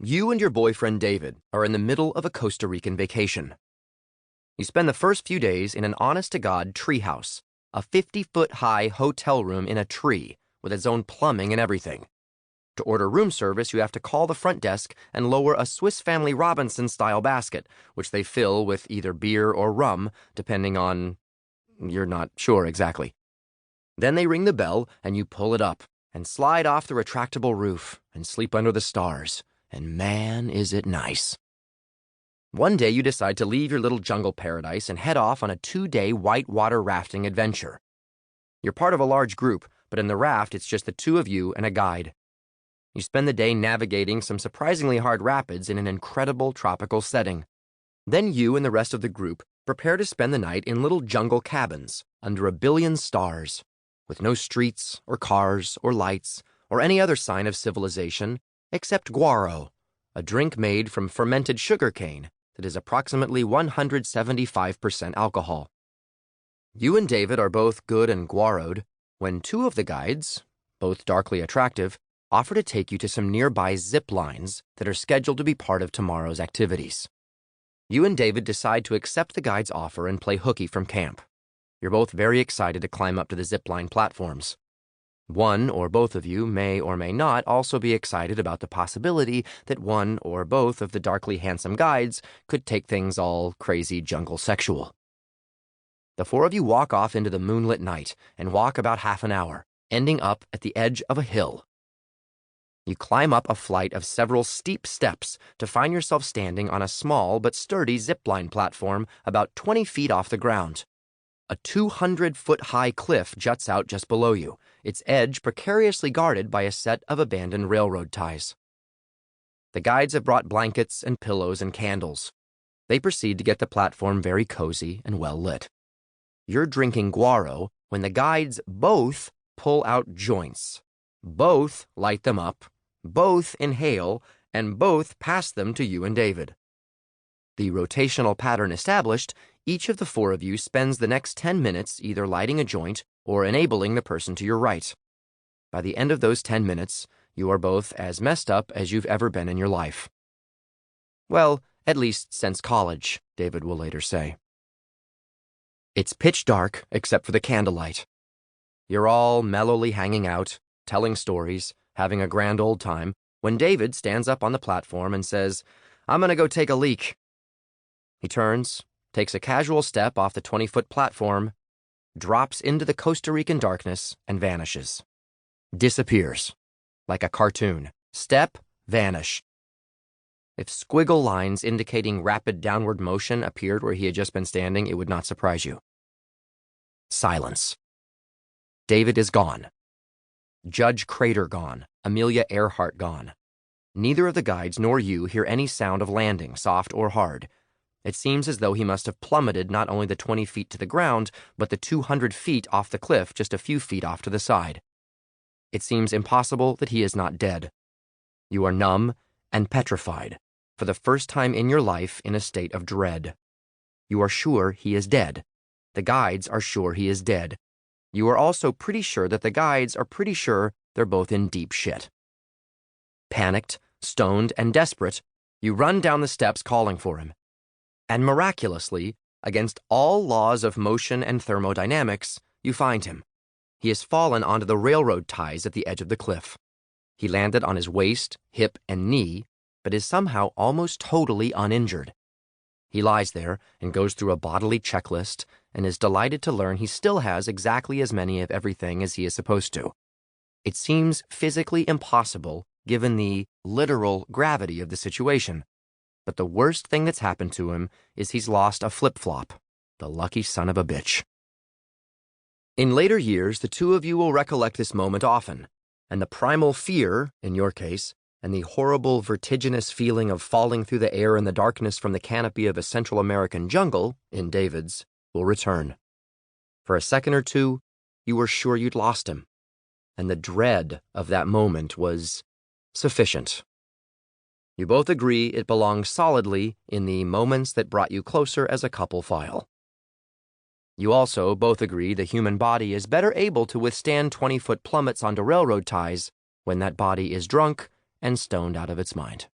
You and your boyfriend David are in the middle of a Costa Rican vacation. You spend the first few days in an honest-to-God treehouse, a 50-foot-high hotel room in a tree with its own plumbing and everything. To order room service, you have to call the front desk and lower a Swiss Family Robinson-style basket, which they fill with either beer or rum, depending on... you're not sure exactly. Then they ring the bell, and you pull it up and slide off the retractable roof and sleep under the stars. And man, is it nice. One day you decide to leave your little jungle paradise and head off on a 2-day whitewater rafting adventure. You're part of a large group, but in the raft it's just the two of you and a guide. You spend the day navigating some surprisingly hard rapids in an incredible tropical setting. Then you and the rest of the group prepare to spend the night in little jungle cabins under a billion stars, with no streets or cars or lights or any other sign of civilization except guaro, a drink made from fermented sugarcane that is approximately 175% alcohol. You and David are both good and guaroed when two of the guides, both darkly attractive, offer to take you to some nearby zip lines that are scheduled to be part of tomorrow's activities. You and David decide to accept the guide's offer and play hooky from camp. You're both very excited to climb up to the zipline platforms. One or both of you may or may not also be excited about the possibility that one or both of the darkly handsome guides could take things all crazy jungle sexual. The four of you walk off into the moonlit night and walk about half an hour, ending up at the edge of a hill. You climb up a flight of several steep steps to find yourself standing on a small but sturdy zipline platform about 20 feet off the ground. A 200-foot-high cliff juts out just below you, its edge precariously guarded by a set of abandoned railroad ties. The guides have brought blankets and pillows and candles. They proceed to get the platform very cozy and well lit. You're drinking guaro when the guides both pull out joints. Both light them up, both inhale, and both pass them to you and David. The rotational pattern established, each of the four of you spends the next 10 minutes either lighting a joint or enabling the person to your right. By the end of those 10 minutes, you are both as messed up as you've ever been in your life. Well, at least since college, David will later say. It's pitch dark except for the candlelight. You're all mellowly hanging out, telling stories, having a grand old time, when David stands up on the platform and says, "I'm gonna go take a leak." He turns, takes a casual step off the 20-foot platform, drops into the Costa Rican darkness, and vanishes. Disappears. Like a cartoon. Step, vanish. If squiggle lines indicating rapid downward motion appeared where he had just been standing, it would not surprise you. Silence. David is gone. Judge Crater gone. Amelia Earhart gone. Neither of the guides nor you hear any sound of landing, soft or hard. It seems as though he must have plummeted not only the 20 feet to the ground, but the 200 feet off the cliff just a few feet off to the side. It seems impossible that he is not dead. You are numb and petrified, for the first time in your life in a state of dread. You are sure he is dead. The guides are sure he is dead. You are also pretty sure that the guides are pretty sure they're both in deep shit. Panicked, stoned, and desperate, you run down the steps calling for him. And miraculously, against all laws of motion and thermodynamics, you find him. He has fallen onto the railroad ties at the edge of the cliff. He landed on his waist, hip, and knee, but is somehow almost totally uninjured. He lies there and goes through a bodily checklist and is delighted to learn he still has exactly as many of everything as he is supposed to. It seems physically impossible given the literal gravity of the situation. But the worst thing that's happened to him is he's lost a flip-flop. The lucky son of a bitch. In later years, the two of you will recollect this moment often, and the primal fear, in your case, and the horrible vertiginous feeling of falling through the air in the darkness from the canopy of a Central American jungle, in David's, will return. For a second or two, you were sure you'd lost him, and the dread of that moment was sufficient. You both agree it belongs solidly in the moments that brought you closer as a couple file. You also both agree the human body is better able to withstand 20-foot plummets onto railroad ties when that body is drunk and stoned out of its mind.